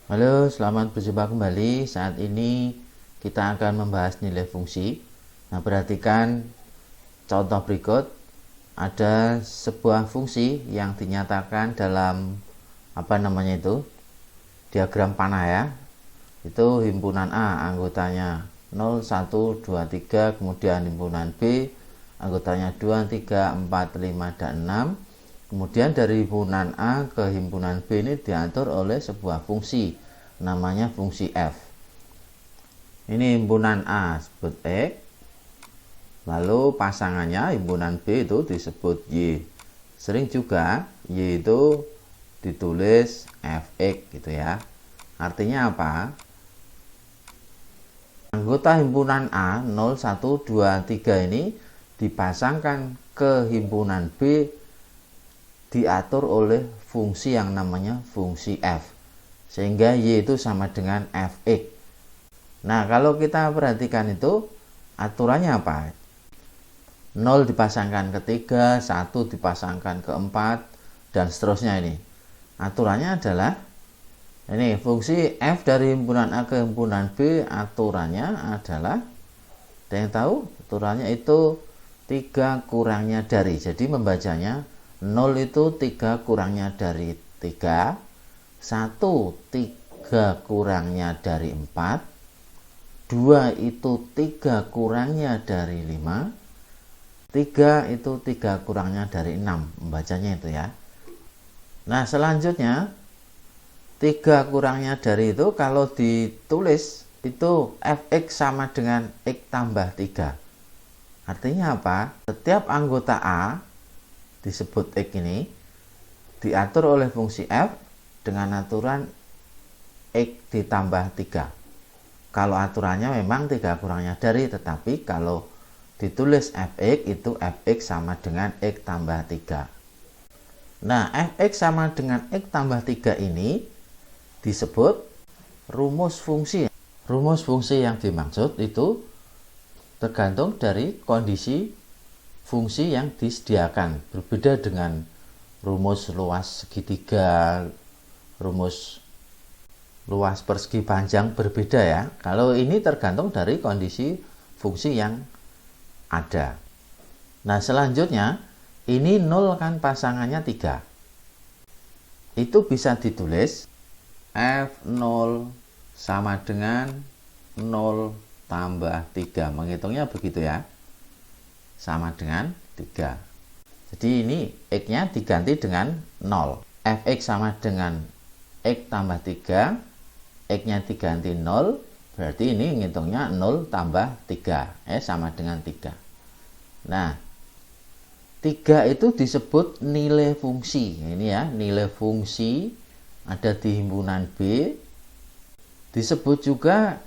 Halo, selamat berjumpa kembali. Saat ini kita akan membahas nilai fungsi. Nah, perhatikan contoh berikut. Ada sebuah fungsi yang dinyatakan dalam diagram panah ya. Itu himpunan A, anggotanya 0, 1, 2, 3, kemudian himpunan B, anggotanya 2, 3, 4, 5, dan 6. Kemudian dari himpunan A ke himpunan B ini diatur oleh sebuah fungsi, namanya fungsi f. Ini himpunan A disebut X, lalu pasangannya himpunan B itu disebut Y. Sering juga Y itu ditulis fx gitu ya. Artinya apa? Anggota himpunan A 0, 1, 2, 3 ini dipasangkan ke himpunan B, diatur oleh fungsi yang namanya fungsi f, sehingga Y itu sama dengan fx. Nah, kalau kita perhatikan itu aturannya apa? 0 dipasangkan ke 3, 1 dipasangkan ke 4, dan seterusnya. Ini aturannya adalah ini fungsi f dari himpunan A ke himpunan B, aturannya adalah, ada yang tahu? Aturannya itu 3 kurangnya dari. Jadi membacanya 0 itu 3 kurangnya dari 3, 1 3 kurangnya dari 4, 2 itu 3 kurangnya dari 5, 3 itu 3 kurangnya dari 6. Membacanya itu ya. Nah, selanjutnya 3 kurangnya dari itu kalau ditulis itu fx sama dengan x tambah 3. Artinya apa? Setiap anggota A disebut X ini diatur oleh fungsi f dengan aturan X ditambah 3. Kalau aturannya memang 3 kurangnya dari, tetapi kalau ditulis fx itu fx sama dengan X tambah 3. Nah, fx sama dengan X tambah 3 ini disebut rumus fungsi. Rumus fungsi yang dimaksud itu tergantung dari kondisi fungsi yang disediakan. Berbeda dengan rumus luas segitiga, rumus luas persegi panjang, berbeda ya. Kalau ini tergantung dari kondisi fungsi yang ada. Nah, selanjutnya ini 0 kan pasangannya 3. Itu bisa ditulis f0 sama dengan 0 tambah 3. Menghitungnya begitu ya. Sama dengan 3. Jadi ini x-nya diganti dengan 0. fx sama dengan x tambah 3. X-nya diganti 0. Berarti ini ngitungnya 0 tambah 3. Sama dengan 3. Nah, 3 itu disebut nilai fungsi. Ini ya, nilai fungsi ada di himpunan B. Disebut juga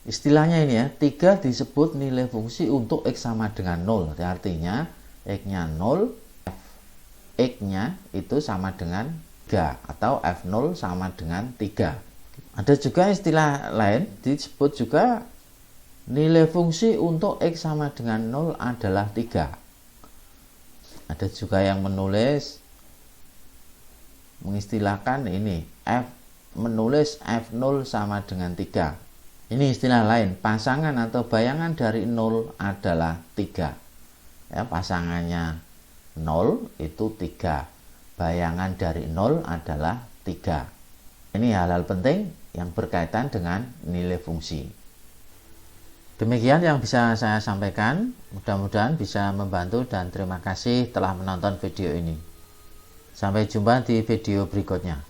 istilahnya ini ya, 3 disebut nilai fungsi untuk x sama dengan 0. Artinya x-nya 0, x-nya itu sama dengan 3 atau f0 sama dengan 3. Ada juga istilah lain disebut juga nilai fungsi untuk x sama dengan 0 adalah 3. Ada juga yang mengistilahkan ini menulis f0 sama dengan 3. Ini istilah lain, pasangan atau bayangan dari 0 adalah 3. Ya, pasangannya 0 itu 3. Bayangan dari 0 adalah 3. Ini hal-hal penting yang berkaitan dengan nilai fungsi. Demikian yang bisa saya sampaikan. Mudah-mudahan bisa membantu dan terima kasih telah menonton video ini. Sampai jumpa di video berikutnya.